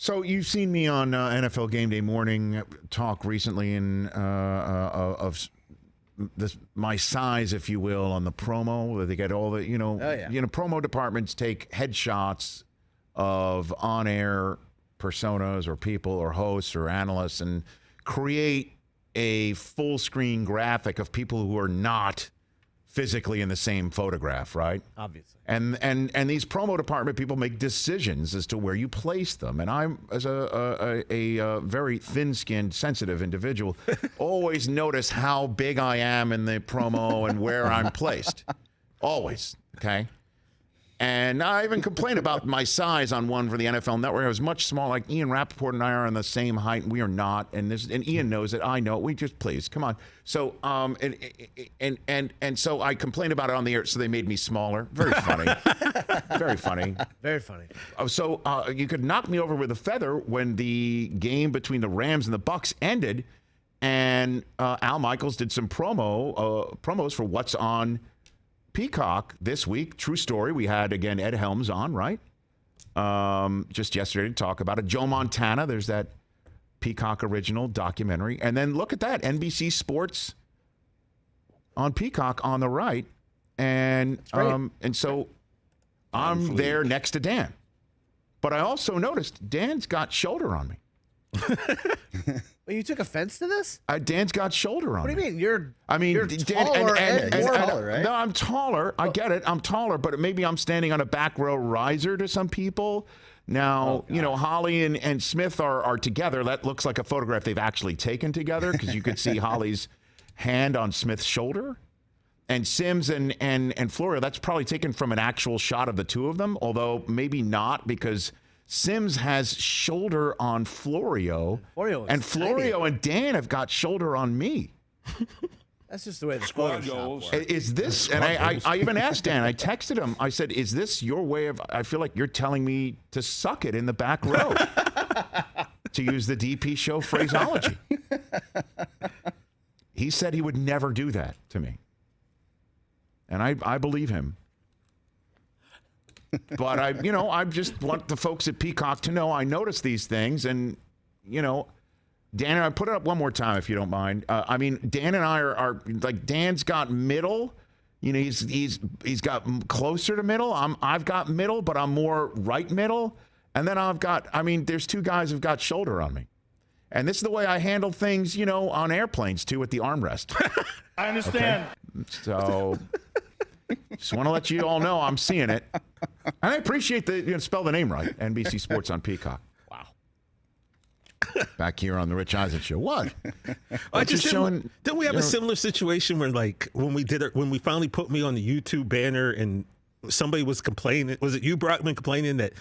So you've seen me on NFL Game Day Morning talk recently of this my size, if you will, on the promo where they get all the promo departments take headshots of on-air personas or people or hosts or analysts and create a full screen graphic of people who are not physically in the same photograph, right? Obviously. And these promo department people make decisions as to where you place them. And I'm, as a very thin-skinned, sensitive individual, always notice how big I am in the promo and where I'm placed. Always, okay? And I even complained about my size on one for the NFL Network. I was much smaller. Like Ian Rappaport and I are on the same height, and we are not. And Ian knows it. I know it. We just please come on. So and so I complained about it on the air. So they made me smaller. Very funny. Very funny. Very funny. So you could knock me over with a feather when the game between the Rams and the Bucks ended, and Al Michaels did some promos for what's on Peacock this week. True story. We had, again, Ed Helms on, right? Just yesterday to talk about it. Joe Montana, there's that Peacock original documentary. And then look at that, NBC Sports on Peacock on the right. And so I'm there next to Dan. But I also noticed Dan's got shoulder on me. Well, you took offense to this? Dan's got shoulder on me. What do you mean? You're taller, and taller, right? No, I'm taller. I get it. I'm taller, but maybe I'm standing on a back row riser to some people. Now, Holly and Smith are together. That looks like a photograph they've actually taken together because you could see Holly's hand on Smith's shoulder. And Sims and Florio, that's probably taken from an actual shot of the two of them, although maybe not because Sims has shoulder on Florio, and Florio and Dan have got shoulder on me. That's just the way the Photoshop works. Is this, and I even asked Dan, I texted him, I said, is this your way of, I feel like you're telling me to suck it in the back row, to use the DP show phraseology. He said he would never do that to me. And I believe him. But I just want the folks at Peacock to know I notice these things, and Dan and I, put it up one more time if you don't mind. Dan and I are like, Dan's got middle. He's got closer to middle. I've got middle, but I'm more right middle. And then there's two guys who've got shoulder on me. And this is the way I handle things, on airplanes too, with the armrest. I understand. Okay? So just want to let you all know I'm seeing it. And I appreciate spell the name right. NBC Sports on Peacock. Wow. Back here on the Rich Eisen Show. What? Didn't we have a similar situation where, like, when we finally put me on the YouTube banner and somebody was complaining? Was it you, Brockman, complaining that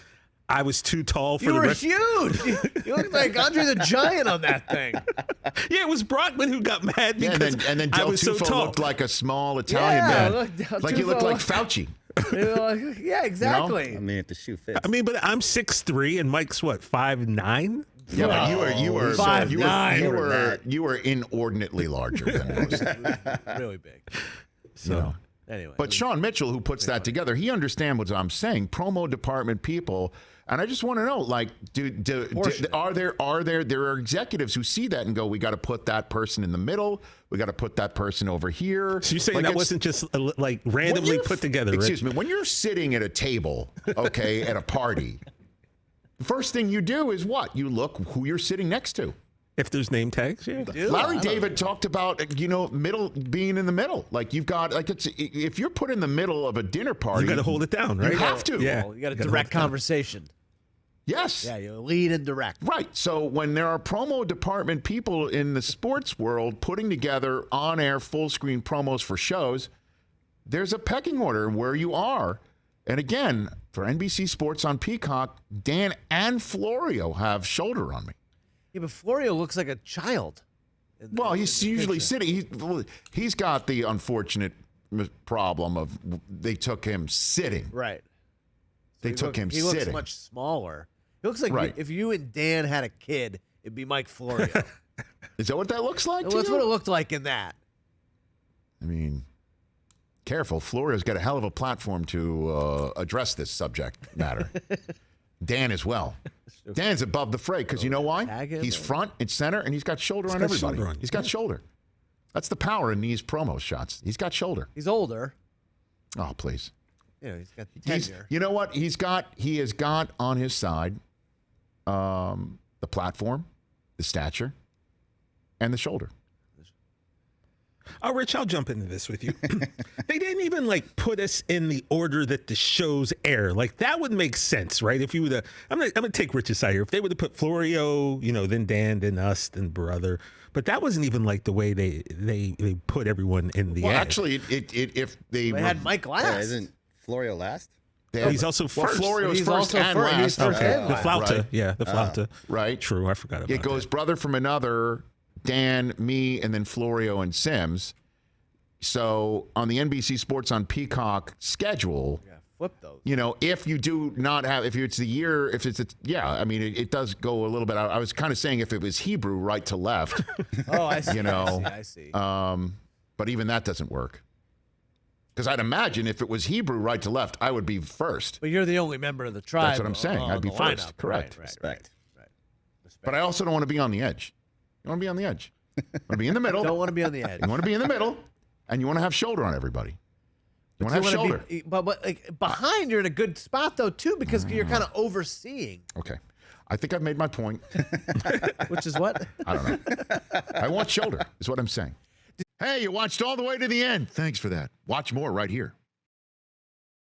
I was too tall for you were huge. You looked like Andre the Giant on that thing. Yeah, it was Brockman who got mad because and then I Del was Tufo so tall. looked like a small Italian man. Like he looked like Fauci. Yeah, exactly. I mean, if the shoe fits. But I'm 6'3" and Mike's what, 5'9"? Yeah, but you were 5'9". inordinately larger than most. Really big. So anyway. But Sean Mitchell, who puts that together, he understands what I'm saying. Promo department people, and I just want to know, like, there are executives who see that and go, we got to put that person in the middle. We got to put that person over here. So you're saying that wasn't just like randomly put together? Excuse me. When you're sitting at a table, okay, at a party, the first thing you do is what? You look who you're sitting next to. If there's name tags, yeah. Larry David talked about, middle being in the middle. Like you've got, like if you're put in the middle of a dinner party, you got to hold it down, right? You have to. Yeah, you got a direct conversation. Yes. Yeah, you lead and direct. Right. So when there are promo department people in the sports world putting together on-air full-screen promos for shows, there's a pecking order where you are. And again, for NBC Sports on Peacock, Dan and Florio have shoulder on me. Yeah, but Florio looks like a child. Well, he's usually sitting. He's got the unfortunate problem of they took him sitting. Right. They took him sitting. He looks much smaller. He looks like if you and Dan had a kid, it'd be Mike Florio. Is that what that looks like? Well, that's what it looked like in that. I mean, careful. Florio's got a hell of a platform to address this subject matter. Dan as well. Dan's above the fray because you know why? He's front and center, and he's got shoulder on everybody. He's got shoulder. That's the power in these promo shots. He's got shoulder. He's older. Oh, please. He's got the tenure. You know what? He has got on his side the platform, the stature, and the shoulder. Oh, Rich, I'll jump into this with you. They didn't even put us in the order that the shows air. That would make sense, right? If you would, I'm gonna take Rich's side here. If they would have put Florio, then Dan, then us, then Brother, but that wasn't even the way they put everyone in the. Well, ad. actually, if they had Mike last. Isn't Florio last? He's also first. Well, Florio's He's first also and first. last. He's first and The last. flauta, Right. yeah, the flauta. Right. True, I forgot about that. It goes brother from another, Dan, me, and then Florio and Sims. So on the NBC Sports on Peacock schedule, Flip those. if you do not have, if it's the year, if it's, it does go a little bit. I was kind of saying if it was Hebrew right to left, Oh, I see. I see. but even that doesn't work. Because I'd imagine if it was Hebrew right to left, I would be first. But you're the only member of the tribe. That's what I'm saying. I'd be the first. lineup. Correct. Right. Respect. But I also don't want to be on the edge. You want to be on the edge. You want to be in the middle. Don't want to be on the edge. You want to be in the middle, and you want to have shoulder on everybody. You want to have shoulder. But behind, you're in a good spot, though, too, because you're kind of overseeing. Okay. I think I've made my point. Which is what? I don't know. I want shoulder, is what I'm saying. Hey, you watched all the way to the end. Thanks for that. Watch more right here.